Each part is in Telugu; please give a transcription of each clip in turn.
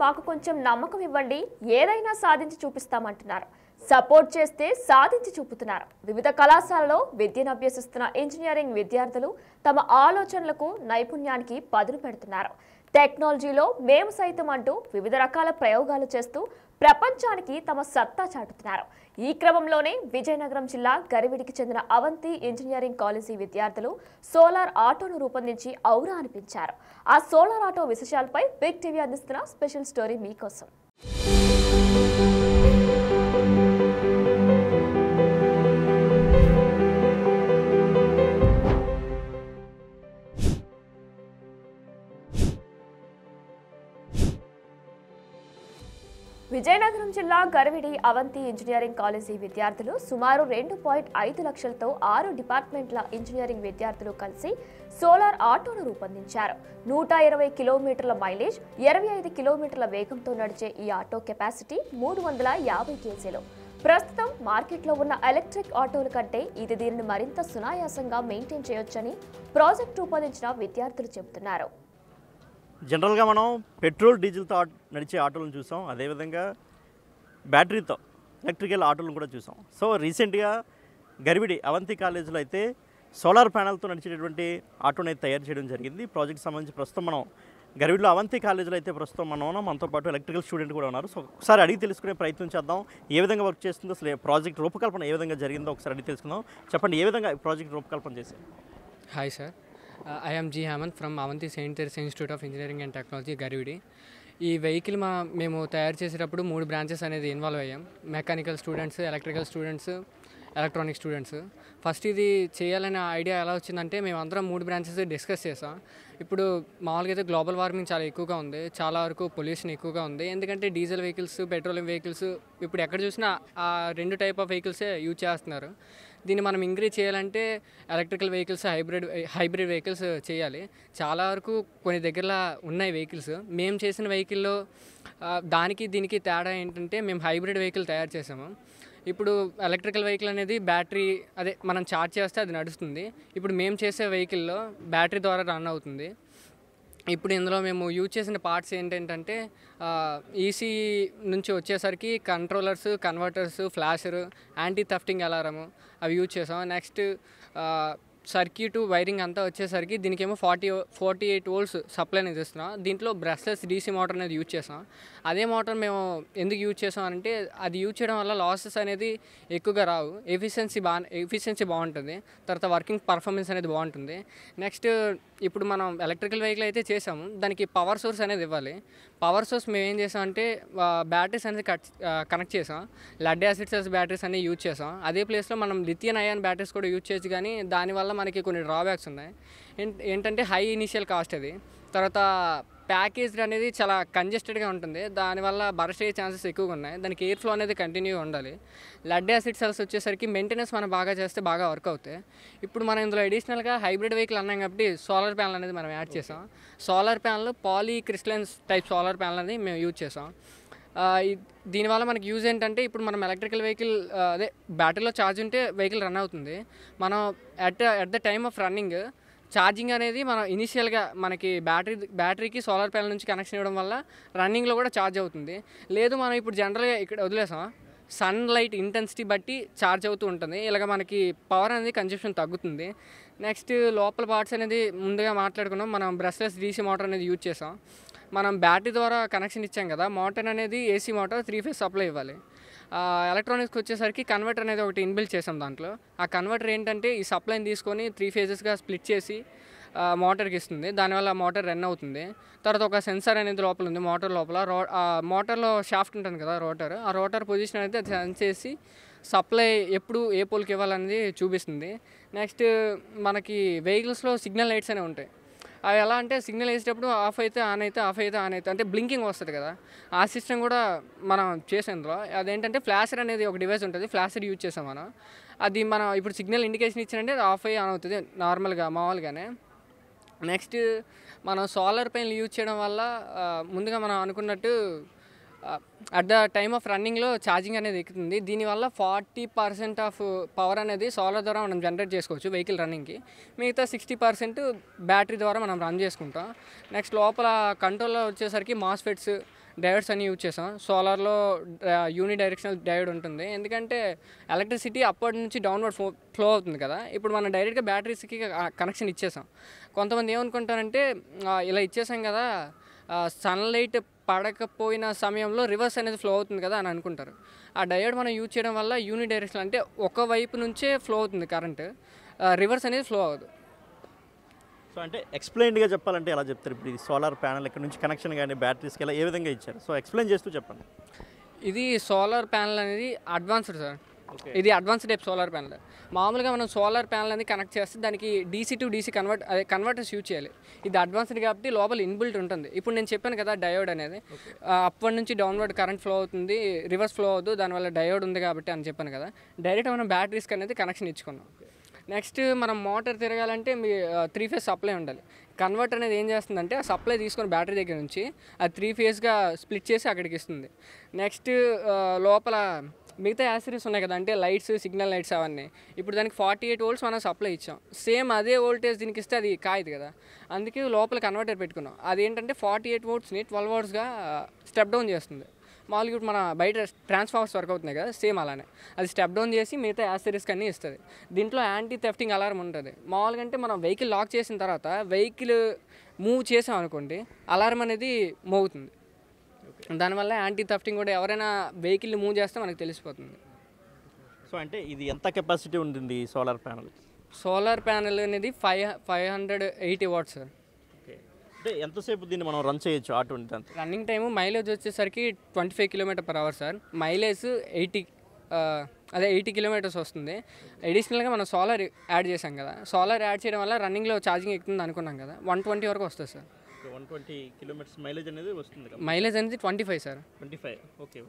మాకు కొంచెం నమ్మకం ఇవ్వండి, ఏదైనా సాధించి చూపిస్తామంటున్నారు. సపోర్ట్ చేస్తే సాధించి చూపుతున్నారు. వివిధ కళాశాలలో విద్యను అభ్యసిస్తున్న ఇంజనీరింగ్ విద్యార్థులు తమ ఆలోచనలకు నైపుణ్యానికి పదును పెడుతున్నారు. టెక్నాలజీలో మేము సైతం అంటూ వివిధ రకాల ప్రయోగాలు చేస్తూ ప్రపంచానికి తమ సత్తా చాటుతున్నారు. ఈ క్రమంలోనే విజయనగరం జిల్లా గరివిడికి చెందిన అవంతి ఇంజనీరింగ్ కాలేజీ విద్యార్థులు సోలార్ ఆటోను రూపొందించి ఔరా అనిపించారు. ఆ సోలార్ ఆటో విశేషాలపై బిగ్ టీవీ అందిస్తున్న స్పెషల్ స్టోరీ మీకోసం. విజయనగరం జిల్లా గరివిడి అవంతి ఇంజనీరింగ్ కాలేజీ విద్యార్థులు సుమారు 2.5 లక్షలతో 6 డిపార్ట్మెంట్ల ఇంజనీరింగ్ విద్యార్థులు కలిసి సోలార్ ఆటోను రూపొందించారు. 120 కిలోమీటర్ల మైలేజ్, 25 కిలోమీటర్ల వేగంతో నడిచే ఈ ఆటో కెపాసిటీ 350 కేజీలు. ప్రస్తుతం మార్కెట్లో ఉన్న ఎలక్ట్రిక్ ఆటోల కంటే ఇది దీనిని మరింత సునాయాసంగా మెయింటైన్ చేయొచ్చని ప్రాజెక్ట్ రూపొందించిన విద్యార్థులు చెబుతున్నారు. జనరల్గా మనం పెట్రోల్ డీజిల్తో నడిచే ఆటోలను చూసాం, అదేవిధంగా బ్యాటరీతో ఎలక్ట్రికల్ ఆటోలను కూడా చూసాం. సో రీసెంట్గా గరివిడి అవంతి కాలేజీలో అయితే సోలార్ ప్యానెల్తో నడిచేటటువంటి ఆటోని అయితే తయారు చేయడం జరిగింది. ప్రాజెక్ట్ సంబంధించి ప్రస్తుతం మనం గరివిడిలో అవంతి కాలేజీలో అయితే ప్రస్తుతం మనం ఉన్నాం. మనతో పాటు ఎలక్ట్రికల్ స్టూడెంట్ కూడా ఉన్నారు. సో ఒకసారి అడిగి తెలుసుకునే ప్రయత్నం చేద్దాం. ఏ విధంగా వర్క్ చేస్తుందో, అసలు ప్రాజెక్ట్ రూపకల్పన ఏ విధంగా జరిగిందో ఒకసారి అడిగి తెలుసుకుందాం. చెప్పండి, ఏ విధంగా ప్రాజెక్ట్ రూపకల్పన చేశారు? Hi sir, I am G. Hamant from Avanti Saint Teresa Institute of Engineering and Technology, Garividi. ఈ వెహికల్ మేము తయారు చేసేటప్పుడు 3 బ్రాంచెస్ అనేది ఇన్వాల్వ్ అయ్యాం. Mechanical students, electrical students, electronic students. First ఇది చేయాలనే ఐడియా ఎలా వచ్చిందంటే మేము అందరం 3 బ్రాంచెస్ డిస్కస్ చేసాం. ఇప్పుడు మామూలుగా అయితే గ్లోబల్ వార్మింగ్ చాలా ఎక్కువగా ఉంది, చాలా వరకు పొల్యూషన్ ఎక్కువగా ఉంది. ఎందుకంటే డీజిల్ వెహికల్స్, పెట్రోలియం వెహికల్స్ ఇప్పుడు ఎక్కడ చూసినా ఆ 2 టైప్ ఆఫ్ వెహికల్సే యూజ్ చేస్తున్నారు. దీన్ని మనం ఇంక్రీజ్ చేయాలంటే ఎలక్ట్రికల్ వెహికల్స్, హైబ్రిడ్ వెహికల్స్ చేయాలి. చాలా వరకు కొన్ని దగ్గరలో ఉన్నాయి వెహికల్స్. మేము చేసిన వెహికల్లో దానికి దీనికి తేడా ఏంటంటే మేము హైబ్రిడ్ వెహికల్ తయారు చేసాము. ఇప్పుడు ఎలక్ట్రికల్ వెహికల్ అనేది బ్యాటరీ, అదే మనం ఛార్జ్ చేస్తే అది నడుస్తుంది. ఇప్పుడు మేము చేసే వెహికల్లో బ్యాటరీ ద్వారా రన్ అవుతుంది. ఇప్పుడు ఇందులో మేము యూజ్ చేసిన పార్ట్స్ ఏంటంటే ఈసీ నుంచి వచ్చేసరికి కంట్రోలర్స్, కన్వర్టర్స్, ఫ్లాషర్, యాంటీ థఫ్టింగ్ అలారము అవి యూజ్ చేసాం. నెక్స్ట్ సర్క్యూట్ వైరింగ్ అంతా వచ్చేసరికి దీనికేమో 48 వోల్ట్స్ సప్లై అనేది ఇస్తున్నాం. దీంట్లో బ్రష్లెస్ డీసీ మోటార్ అనేది యూజ్ చేసాం. అదే మోటార్ మేము ఎందుకు యూజ్ చేసాం అంటే అది యూజ్ చేయడం వల్ల లాసెస్ అనేది ఎక్కువగా రావు, ఎఫిషియన్సీ బాగుంటుంది, తర్వాత వర్కింగ్ పర్ఫార్మెన్స్ అనేది బాగుంటుంది. నెక్స్ట్ ఇప్పుడు మనం ఎలక్ట్రికల్ వెహికల్ అయితే చేసాము, దానికి పవర్ సోర్స్ అనేది ఇవ్వాలి. పవర్ సోర్స్ మేము ఏం చేసాం అంటే బ్యాటరీస్ అనేది కనెక్ట్ చేసాం. లెడ్ యాసిడ్ సెల్స్ బ్యాటరీస్ అనేవి యూజ్ చేసాం. అదే ప్లేస్లో మనం లిథియం అయాన్ బ్యాటరీస్ కూడా యూజ్ చేయొచ్చు, కానీ దానివల్ల మనకి కొన్ని డ్రాబ్యాక్స్ ఉన్నాయి. ఏంటంటే హై ఇనిషియల్ కాస్ట్ అది, తర్వాత ప్యాకేజ్ అనేది చాలా కంజెస్టెడ్గా ఉంటుంది, దానివల్ల బరస్ట్ అయ్యే ఛాన్సెస్ ఎక్కువగా ఉన్నాయి. దానికి ఎయిర్ ఫ్లో అనేది కంటిన్యూ ఉండాలి. లెడ్ యాసిడ్ సెల్స్ వచ్చేసరికి మెయింటెనెన్స్ మనం బాగా చేస్తే బాగా వర్క్ అవుతాయి. ఇప్పుడు మనం ఇందులో అడిషనల్గా హైబ్రిడ్ వెహికల్ అన్నాం కాబట్టి సోలార్ ప్యానల్ అనేది మనం యాడ్ చేసాం. Solar panel poly crystalline type solar panel అనేది మేము యూజ్ చేసాం. దీనివల్ల మనకి యూజ్ ఏంటంటే ఇప్పుడు మనం ఎలక్ట్రికల్ వెహికల్ అదే బ్యాటరీలో ఛార్జ్ ఉంటే వెహికల్ రన్ అవుతుంది. మనం at the time of running charging అనేది మనం ఇనిషియల్గా మనకి బ్యాటరీకి సోలార్ ప్యానల్ నుంచి కనెక్షన్ ఇవ్వడం వల్ల రన్నింగ్లో కూడా ఛార్జ్ అవుతుంది. లేదు మనం ఇప్పుడు జనరల్గా ఇక్కడ వదిలేసాం, సన్ లైట్ ఇంటెన్సిటీ బట్టి ఛార్జ్ అవుతూ ఉంటుంది. ఇలాగ మనకి పవర్ అనేది కన్జంప్షన్ తగ్గుతుంది. నెక్స్ట్ లోపల పార్ట్స్ అనేది ముందుగా మాట్లాడుకున్నాం, మనం బ్రష్లెస్ డీసీ మోటార్ అనేది యూజ్ చేసాం. మనం బ్యాటరీ ద్వారా కనెక్షన్ ఇచ్చాం కదా, మోటార్ అనేది ఏసీ మోటార్ 3 ఫేజ్ సప్లై ఇవ్వాలి. ఎలక్ట్రానిక్స్కి వచ్చేసరికి కన్వర్టర్ అనేది ఒకటి ఇన్బిల్ట్ చేసాం దాంట్లో. ఆ కన్వర్టర్ ఏంటంటే ఈ సప్లైని తీసుకొని 3 ఫేజెస్గా స్ప్లిట్ చేసి మోటార్కి ఇస్తుంది. దానివల్ల మోటార్ రన్ అవుతుంది. తర్వాత ఒక సెన్సార్ అనేది లోపల ఉంది మోటార్ లోపల. మోటార్లో షాఫ్ట్ ఉంటుంది కదా రోటర్, ఆ రోటర్ పొజిషన్ అయితే సెన్స్ చేసి సప్లై ఎప్పుడు ఏ పోల్కి ఇవ్వాలనేది చూపిస్తుంది. నెక్స్ట్ మనకి వెహికల్స్లో సిగ్నల్ లైట్స్ అనేవి ఉంటాయి. అవి ఎలా అంటే సిగ్నల్ వేసేటప్పుడు ఆఫ్ అయితే ఆన్ అయితే, ఆఫ్ అయితే ఆన్ అయితే, అంటే బ్లింకింగ్ వస్తుంది కదా, ఆ సిస్టమ్ కూడా మనం చేసాం ఇందులో. అదేంటంటే ఫ్లాషర్ అనేది ఒక డివైస్ ఉంటుంది, ఫ్లాషర్ యూజ్ చేసాం మనం. అది మనం ఇప్పుడు సిగ్నల్ ఇండికేషన్ ఇచ్చినంటే అది ఆఫ్ అయ్యి ఆన్ అవుతుంది మామూలుగానే. నెక్స్ట్ మనం సోలార్ ప్యానెల్ యూజ్ చేయడం వల్ల ముందుగా మనం అనుకున్నట్టు అట్ ద టైమ్ ఆఫ్ రన్నింగ్లో ఛార్జింగ్ అనేది ఎక్కుతుంది. దీనివల్ల 40% ఆఫ్ పవర్ అనేది సోలార్ ద్వారా మనం జనరేట్ చేసుకోవచ్చు వెహికల్ రన్నింగ్కి. మిగతా 60% బ్యాటరీ ద్వారా మనం రన్ చేసుకుంటాం. నెక్స్ట్ లోపల కంట్రోల్లో వచ్చేసరికి మాస్ఫెట్స్, డయోడ్స్ అన్ని యూజ్ చేసాం. సోలార్లో యూని డైరెక్షనల్ డయోడ్ ఉంటుంది, ఎందుకంటే ఎలక్ట్రిసిటీ అప్పటి నుంచి డౌన్వర్డ్ ఫ్లో అవుతుంది కదా. ఇప్పుడు మనం డైరెక్ట్గా బ్యాటరీస్కి కనెక్షన్ ఇచ్చేసాం. కొంతమంది ఏమనుకుంటారంటే ఇలా ఇచ్చేసాం కదా, సన్లైట్ పడకపోయిన సమయంలో రివర్స్ అనేది ఫ్లో అవుతుంది కదా అని అనుకుంటారు. ఆ డయోడ్ మనం యూజ్ చేయడం వల్ల యూని డైరెక్షన్ అంటే ఒక వైపు నుంచే ఫ్లో అవుతుంది కరెంట్, రివర్స్ అనేది ఫ్లో అవ్వదు. సో అంటే ఎక్స్ప్లెయిన్డ్గా చెప్పాలంటే ఎలా చెప్తారు? ఇప్పుడు ఇది సోలార్ ప్యానల్ ఇక్కడ నుంచి కనెక్షన్ కానీ బ్యాటరీస్కి ఎలా ఏ విధంగా ఇచ్చారు? సో ఎక్స్ప్లెయిన్ చేస్తూ చెప్పండి. ఇది సోలార్ ప్యానల్ అనేది అడ్వాన్స్డ్ సార్. ఇది అడ్వాన్స్డ్ టైప్ సోలార్ ప్యానల్. మామూలుగా మనం సోలార్ ప్యానల్ అనేది కనెక్ట్ చేస్తే దానికి DC to DC converters use చేయాలి. ఇది అడ్వాన్స్డ్ కాబట్టి లోపల ఇన్బిల్ట్ ఉంటుంది. ఇప్పుడు నేను చెప్పాను కదా డయోడ్ అనేది అప్పటి నుంచి డౌన్వర్డ్ కరెంట్ ఫ్లో అవుతుంది, రివర్స్ ఫ్లో అవుతుంది, దానివల్ల డయోడ్ ఉంది కాబట్టి అని చెప్పాను కదా. డైరెక్ట్ మనం బ్యాటరీస్కి అనేది కనెక్షన్ ఇచ్చుకున్నాం. నెక్స్ట్ మనం మోటార్ తిరగాలంటే మీ 3 ఫేజ్ సప్లై ఉండాలి. కన్వర్టర్ అనేది ఏం చేస్తుందంటే ఆ సప్లై తీసుకొని బ్యాటరీ దగ్గర నుంచి అది 3 ఫేజ్గా స్ప్లిట్ చేసి అక్కడికి ఇస్తుంది. నెక్స్ట్ లోపల మిగతా యాక్సెసరీస్ ఉన్నాయి కదా, అంటే లైట్స్, సిగ్నల్ లైట్స్ అవన్నీ. ఇప్పుడు దానికి 48 వోల్ట్స్ మనం సప్లై ఇచ్చాం. సేమ్ అదే వోల్టేజ్ దీనికి ఇస్తే అది కాయదు కదా, అందుకే లోపల కన్వర్టర్ పెట్టుకున్నాం. అదేంటంటే 48 వోల్ట్స్ని 12 వోల్ట్స్గా స్టెప్ డౌన్ చేస్తుంది. మామూలుగా ఇప్పుడు మన బయట ట్రాన్స్ఫార్మర్స్ వర్క్ అవుతున్నాయి కదా, సేమ్ అలానే అది స్టెప్ డౌన్ చేసి మిగతా యాక్సెసరీస్ అన్నీ ఇస్తుంది. దీంట్లో యాంటీ థెఫ్టింగ్ అలారం ఉంటుంది. మామూలుగా అంటే మనం వెహికల్ లాక్ చేసిన తర్వాత వెహికల్ మూవ్ చేసాం అనుకోండి, అలారం అనేది మోగుతుంది. దానివల్ల యాంటీ థెఫ్టింగ్ కూడా ఎవరైనా వెహికల్ని మూవ్ చేస్తే మనకు తెలిసిపోతుంది. సో అంటే ఇది ఎంత కెపాసిటీ ఉంటుంది సోలార్ ప్యానల్? సోలార్ ప్యానెల్ అనేది 580 వాట్స్ సార్. అంటే ఎంతసేపు దీన్ని మనం రన్ చేయొచ్చు ఆటో? రన్నింగ్ టైము మైలేజ్ వచ్చేసరికి 25 km/h సార్. మైలేజ్ 80 కిలోమీటర్స్ వస్తుంది. అడిషనల్గా మనం సోలార్ యాడ్ చేసాం కదా, సోలార్ యాడ్ చేయడం వల్ల రన్నింగ్లో ఛార్జింగ్ ఎక్కుతుంది అనుకున్నాం కదా, 120 వరకు వస్తుంది సార్. 120 కిలోమీటర్స్ మైలేజ్ అనేది వస్తుంది కదా? మైలేజ్ అనేది 25 సార్. 25. ఓకే.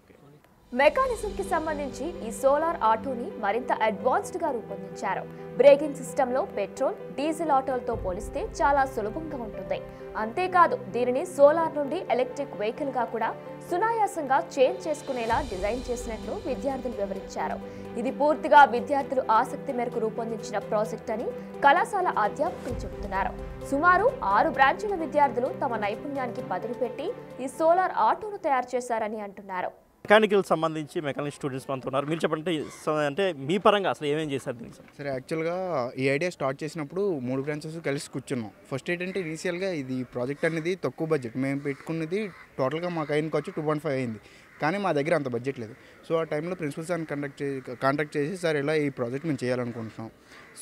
మెకానిజంకి సంబంధించి ఈ సోలార్ ఆటోని మరింత అడ్వాన్స్డ్గా రూపొందించారు. బ్రేకింగ్ సిస్టంలో పెట్రోల్, డీజిల్ ఆటోలతో పోలిస్తే చాలా సులభంగా ఉంటుంది. అంతేకాదు దీనిని సోలార్ నుండి ఎలక్ట్రిక్ వెహికల్గా కూడా సునాయాసంగా చేంజ్ చేసుకునేలా డిజైన్ చేసినట్లు విద్యార్థులు వివరించారు. ఇది పూర్తిగా విద్యార్థులు ఆసక్తి మేరకు రూపొందించిన ప్రాజెక్ట్ అని కళాశాల అధ్యాపకులు చెబుతున్నారు. సుమారు 6 బ్రాంచీల విద్యార్థులు తమ నైపుణ్యానికి పదును పెట్టి ఈ సోలార్ ఆటోను తయారు చేశారని అంటున్నారు. మెకానికల్ సంబంధించి మెకానిక్ స్టూడెంట్స్ మనతో ఉన్నారు. మీరు చెప్పండి, అంటే మీ పరంగా అసలు ఏమేం చేశారు దీనికి? సరే, యాక్చువల్గా ఈ ఐడియా స్టార్ట్ చేసినప్పుడు 3 బ్రాంచెస్ కలిసి కూర్చున్నాం. ఫస్ట్ ఏంటంటే ఇనీషియల్గా ఇది ప్రాజెక్ట్ అనేది తక్కువ బడ్జెట్, మేము పెట్టుకున్నది టోటల్గా మాకు అయిన ఖర్చు 2.5 అయింది, కానీ మా దగ్గర అంత బడ్జెట్ లేదు. సో ఆ టైంలో ప్రిన్సిపల్ సార్ని కాంటాక్ట్ చేసి సార్ ఇలా ఈ ప్రాజెక్ట్ మేము చేయాలనుకుంటున్నాం,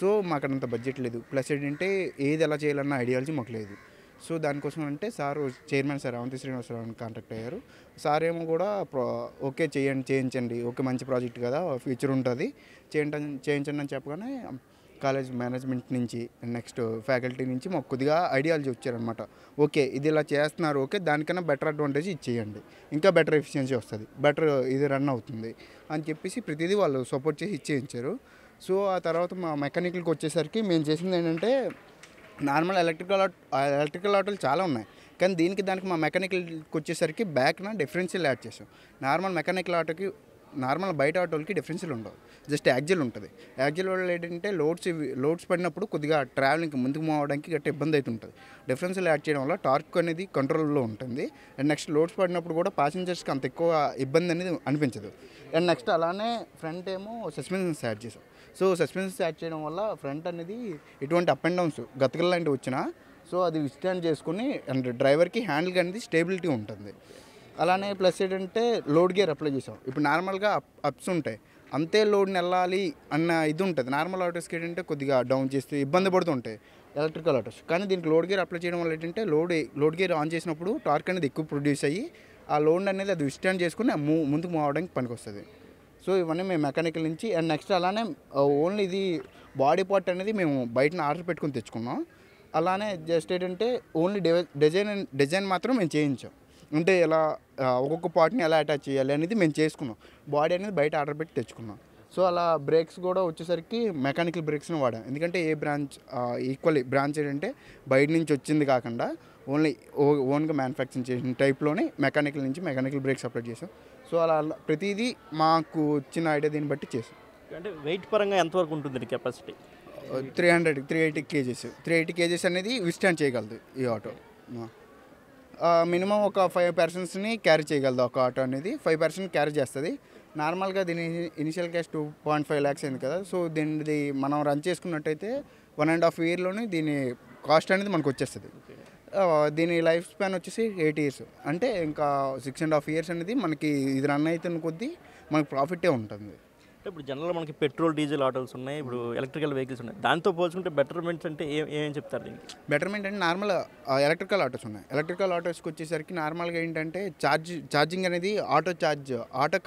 సో మాకు అంత బడ్జెట్ లేదు, ప్లస్ ఏంటంటే ఏది ఎలా చేయాలన్న ఐడియాలజీ మాకు లేదు. సో దానికోసం అంటే సార్ చైర్మన్ సార్ అవంతి శ్రీనివాసరావుని కాంటాక్ట్ అయ్యారు. సార్ ఏమో కూడా ఓకే చేయించండి, ఓకే మంచి ప్రాజెక్ట్ కదా, ఫ్యూచర్ ఉంటుంది, చేయించండి అని చెప్పగానే కాలేజ్ మేనేజ్మెంట్ నుంచి నెక్స్ట్ ఫ్యాకల్టీ నుంచి మాకు కొద్దిగా ఐడియాలజీ వచ్చారనమాట. ఓకే ఇది ఇలా చేస్తున్నారు, ఓకే దానికన్నా బెటర్ అడ్వాంటేజ్ ఇచ్చేయండి, ఇంకా బెటర్ ఎఫిషియన్సీ వస్తుంది, బెటర్ ఇది రన్ అవుతుంది అని చెప్పేసి ప్రతిదీ వాళ్ళు సపోర్ట్ చేసి ఇచ్చేయించారు. సో ఆ తర్వాత మా మెకానికల్కి వచ్చేసరికి మేము చేసింది ఏంటంటే నార్మల్ ఎలక్ట్రికల్ ఆటోలు చాలా ఉన్నాయి, కానీ దానికి మా మెకానికల్కి వచ్చేసరికి బ్యాక్న డిఫరెన్షియల్ యాడ్ చేసాం. నార్మల్ మెకానికల్ ఆటోకి నార్మల్ బయట ఆటోలకి డిఫరెన్షియల్ ఉండవు, జస్ట్ యాక్సిల్ ఉంటుంది. యాక్సిల్ వల్ల ఏంటంటే లోడ్స్ పడినప్పుడు కొద్దిగా ట్రావెలింగ్ ముందుకు పోవడానికి గట్టి ఇబ్బంది అవుతుంటుంది. డిఫరెన్షియల్ యాడ్ చేయడం వల్ల టార్క్ అనేది కంట్రోల్లో ఉంటుంది. అండ్ నెక్స్ట్ లోడ్స్ పడినప్పుడు కూడా ప్యాసింజర్స్కి అంత ఎక్కువ ఇబ్బంది అనేది అనిపించదు. అండ్ నెక్స్ట్ అలానే ఫ్రంట్ ఏమో సస్పెన్షన్స్ యాడ్ చేసాం. సో సస్పెన్షన్స్ యాడ్ చేయడం వల్ల ఫ్రంట్ అనేది ఎటువంటి అప్ అండ్ డౌన్స్ గతకల లాంటివి వచ్చినా సో అది విస్టాండ్ చేసుకుని అండ్ డ్రైవర్కి హ్యాండిల్ అనేది స్టేబిలిటీ ఉంటుంది. అలానే ప్లస్ ఏంటంటే లోడ్ గేర్ అప్లై చేసాం. ఇప్పుడు నార్మల్గా అప్స్ ఉంటాయి, అంతే లోడ్ని వెళ్ళాలి అన్న ఇది ఉంటుంది. నార్మల్ ఆటోస్కి ఏంటంటే కొద్దిగా డౌన్ చేస్తే ఇబ్బంది పడుతుంటాయి ఎలక్ట్రికల్ ఆటోస్, కానీ దీనికి లోడ్ గేర్ అప్లై చేయడం వల్ల ఏంటంటే లోడ్ గేర్ ఆన్ చేసినప్పుడు టార్క్ అనేది ఎక్కువ ప్రొడ్యూస్ అయ్యి ఆ లోడ్ అనేది అది విస్టాండ్ చేసుకుని ముందుకు మూవ్ అవడానికి పనికి వస్తుంది. సో ఇవన్నీ మేము మెకానికల్ నుంచి. అండ్ నెక్స్ట్ అలానే ఓన్లీ ఇది బాడీ పార్ట్ అనేది మేము బయటన ఆర్డర్ పెట్టుకుని తెచ్చుకున్నాం. అలానే జస్ట్ ఏంటంటే ఓన్లీ డిజైన్ మాత్రం మేము చేయించాం, అంటే ఎలా ఒక్కొక్క పార్ట్ని ఎలా అటాచ్ చేయాలి అనేది మేము చేసుకున్నాం. బాడీ అనేది బయట ఆర్డర్ పెట్టి తెచ్చుకున్నాం. సో అలా బ్రేక్స్ కూడా వచ్చేసరికి మెకానికల్ బ్రేక్స్ని వాడాం, ఎందుకంటే ఏ బ్రాంచ్ ఈక్వల్లీ బ్రాంచ్ ఏంటంటే బయట నుంచి వచ్చింది కాకుండా ఓన్గా మ్యానుఫ్యాక్చరింగ్ చేసిన టైప్లోనే మెకానికల్ నుంచి మెకానికల్ బ్రేక్స్ అప్లై చేసాం. సో అలా ప్రతిదీ మాకు వచ్చిన ఐడియా దీన్ని బట్టి చేసాం. అంటే వెయిట్ పరంగా ఎంతవరకు ఉంటుంది కెపాసిటీ? 380 kgs అనేది విస్టాండ్ చేయగలదు ఈ ఆటో. మినిమం ఒక 5 పర్సన్స్ని క్యారీ చేయగలదు ఒక ఆటో అనేది. 5 పర్సన్ క్యారీ చేస్తుంది. నార్మల్గా దీని ఇనిషియల్ క్యాష్ 2.5 lakhs అయింది కదా. సో దీనిది మనం రన్ చేసుకున్నట్టయితే 1.5 yearలోనే దీని కాస్ట్ అనేది మనకు వచ్చేస్తుంది. దీని లైఫ్ స్పాన్ వచ్చేసి 8 years. అంటే ఇంకా 6.5 years అనేది మనకి ఇది రన్ అవుతున్న కొద్దీ మనకు ప్రాఫిటే ఉంటుంది. ఇప్పుడు జనరల్గా మనకి పెట్రోల్ డీజిల్ ఆటోస్ ఉన్నాయి, ఇప్పుడు ఎలక్ట్రికల్ వెహికల్స్ ఉన్నాయి. దాంతో పోల్చుకుంటే బెటర్మెంట్స్ అంటే ఏం చెప్తారు దీనికి? బెటర్మెంట్ అంటే నార్మల్ ఎలక్ట్రికల్ ఆటోస్ ఉన్నాయి. ఎలక్ట్రికల్ ఆటోస్కి వచ్చేసరికి నార్మల్గా ఏంటంటే ఛార్జింగ్ అనేది ఆటో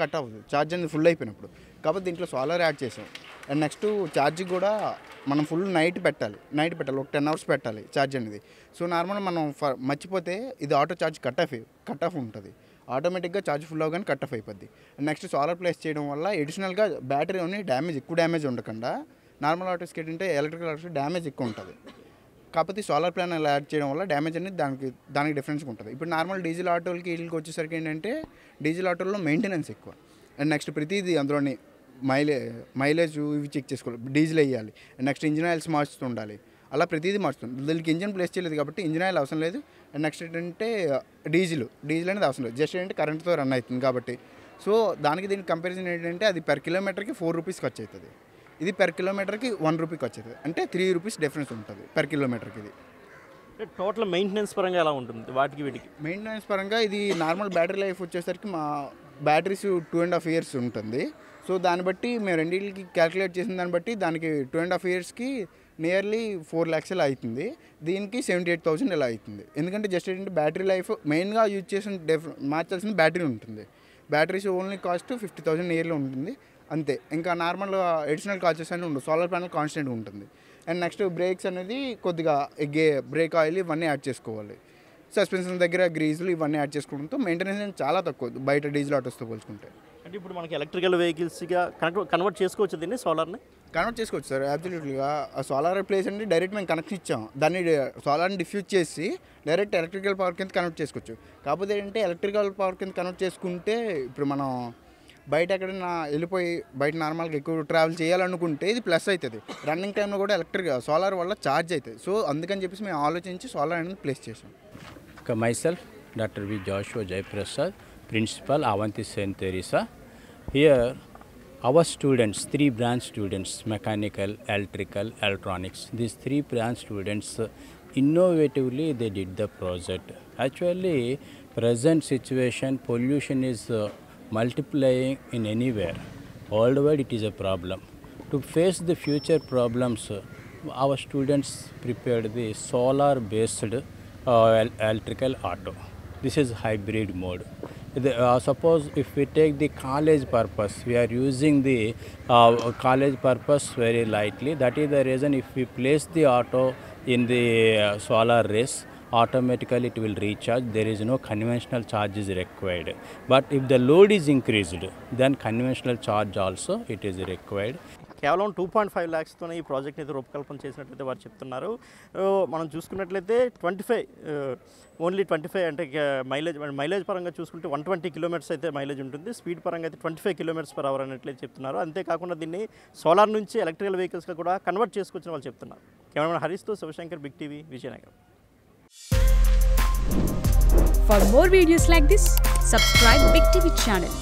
కట్ అవ్వదు, ఛార్జ్ అనేది ఫుల్ అయిపోయినప్పుడు. కాబట్టి దీంట్లో సోలార్ యాడ్ చేసాం. అండ్ నెక్స్ట్ ఛార్జింగ్ కూడా మనం ఫుల్ నైట్ పెట్టాలి, ఒక 10 hours పెట్టాలి ఛార్జ్ అనేది. సో నార్మల్ మనం మర్చిపోతే ఇది ఆటో ఛార్జ్ కట్ ఆఫ్ ఉంటుంది. ఆటోమేటిక్గా ఛార్జ్ ఫుల్ అవ్వగానే కట్ ఆఫ్ అయిపోద్ది. నెక్స్ట్ సోలార్ ప్లేస్ చేయడం వల్ల ఎడిషనల్గా బ్యాటరీలోని ఎక్కువ డ్యామేజ్ ఉండకుండా, నార్మల్ ఆటోస్కి ఏంటంటే ఎలక్ట్రికల్ ఆటోస్ డ్యామేజ్ ఎక్కువ ఉంటుంది. కాకపోతే సోలార్ ప్యానెల్ యాడ్ చేయడం వల్ల డ్యామేజ్ అనేది దానికి డిఫరెన్స్గా ఉంటుంది. ఇప్పుడు నార్మల్ డీజిల్ ఆటోలకి వీళ్ళకి వచ్చేసరికి ఏంటంటే డీజిల్ ఆటోల్లో మెయింటెనెన్స్ ఎక్కువ. అండ్ నెక్స్ట్ ప్రతిదీ అందులోని మైలేజ్ ఇవి చెక్ చేసుకోవాలి, డీజిల్ వేయాలి, నెక్స్ట్ ఇంజిన్ ఆయిల్స్ మార్చుతుండాలి, అలా ప్రతిదీ మార్చుతుంది. దీనికి ఇంజిన్ ప్లేస్ చేయలేదు కాబట్టి ఇంజిన్ ఆయిల్ అవసరం లేదు. అండ్ నెక్స్ట్ ఏంటంటే డీజిల్ అనేది అవసరం లేదు, జస్ట్ ఏంటంటే కరెంట్తో రన్ అవుతుంది కాబట్టి. సో దీనికి కంపారిజన్ ఏంటంటే అది per kilometerకి 4 rupees ఖర్చు అవుతుంది, ఇది per kilometerకి 1 rupee ఖర్చు అవుతుంది. అంటే 3 rupees డిఫరెన్స్ ఉంటుంది per kilometerకి. ఇది టోటల్ మెయింటెనెన్స్ పరంగా ఎలా ఉంటుంది వీటికి? మెయింటెనెన్స్ పరంగా ఇది నార్మల్ బ్యాటరీ లైఫ్ వచ్చేసరికి మా బ్యాటరీస్ 2.5 years ఉంటుంది. సో దాన్ని బట్టి మేము రెండింటికి క్యాలిక్యులేట్ చేసిన దాన్ని బట్టి దానికి 2.5 yearsకి నియర్లీ 4 lakhs ఇలా అవుతుంది. దీనికి 78,000 ఇలా అవుతుంది. ఎందుకంటే జస్ట్ ఏంటంటే బ్యాటరీ లైఫ్ మెయిన్గా యూజ్ చేసిన మార్చాల్సిన బ్యాటరీ ఉంటుంది. బ్యాటరీస్ ఓన్లీ కాస్ట్ 50,000 నియర్లీ ఉంటుంది అంతే. ఇంకా నార్మల్ అడిషనల్ కాస్టెస్ అనేవి ఉండవు, సోలార్ ప్యానల్ కాన్స్టెంట్గా ఉంటుంది. అండ్ నెక్స్ట్ బ్రేక్స్ అనేది కొద్దిగా బ్రేక్ ఆయిల్ ఇవన్నీ యాడ్ చేసుకోవాలి. సస్పెన్షన్ దగ్గర గ్రీజులు ఇవన్నీ యాడ్ చేసుకోవడంతో మెయింటెనెన్స్ చాలా తక్కువ బయట డీజిల్ ఆటోస్తో పోల్చుకుంటే. అంటే ఇప్పుడు మనకి ఎలక్ట్రికల్ వెహికల్స్గా కన్వర్ట్ చేసుకోవచ్చు దీన్ని, సోలార్ని కన్వర్ట్ చేసుకోవచ్చు సార్. అబ్సల్యూట్లీగా ఆ సోలార్ ప్లేస్ అంటే డైరెక్ట్ మేము కనెక్షన్ ఇచ్చాం, దాన్ని సోలార్ని డిఫ్యూజ్ చేసి డైరెక్ట్ ఎలక్ట్రికల్ పవర్ కింద కన్వర్ట్ చేసుకోవచ్చు. కాకపోతే ఏంటంటే ఎలక్ట్రికల్ పవర్ కింద కన్వర్ట్ చేసుకుంటే ఇప్పుడు మనం బయట ఎక్కడైనా వెళ్ళిపోయి బయట నార్మల్గా ఎక్కువ ట్రావెల్ చేయాలనుకుంటే ఇది ప్లస్ అవుతుంది. రన్నింగ్ టైంలో కూడా సోలార్ వల్ల ఛార్జ్ అవుతుంది. సో అందుకని చెప్పేసి మేము ఆలోచించి సోలార్ అనేది ప్లేస్ చేసాం. Myself, Dr. V. Joshua Jaiprasad, Principal, Avanti St. Teresa. Here, our students, 3 branch students, mechanical, electrical, electronics, these 3 branch students, innovatively they did the project. Actually, present situation, pollution is multiplying in anywhere. Worldwide it is a problem. To face the future problems, our students prepared the solar-based electrical auto. This is hybrid mode. Suppose if we take the college purpose, we are using the college purpose very lightly. That is the reason if we place the auto in the solar race, automatically it will recharge. There is no conventional charge is required. But if the load is increased, then conventional charge also it is required. కేవలం 2.5 lakhsతో ఈ ప్రాజెక్ట్ని అయితే రూపకల్పన చేసినట్లయితే వారు చెప్తున్నారు. మనం చూసుకున్నట్లయితే 25 అంటే మైలేజ్ పరంగా చూసుకుంటే 120 kilometers అయితే మైలేజ్ ఉంటుంది. స్పీడ్ పరంగా అయితే 25 km/h అన్నట్లయితే చెప్తున్నారు. అంతేకాకుండా దీన్ని సోలార్ నుంచి ఎలక్ట్రికల్ వెహికల్స్గా కూడా కన్వర్ట్ చేసుకోవచ్చని వాళ్ళు చెప్తున్నారు. కెమెరామెన్ హరీష్తో Shivashankar, Big TV, Vizianagaram. For more videos like this, subscribe Big TV channel.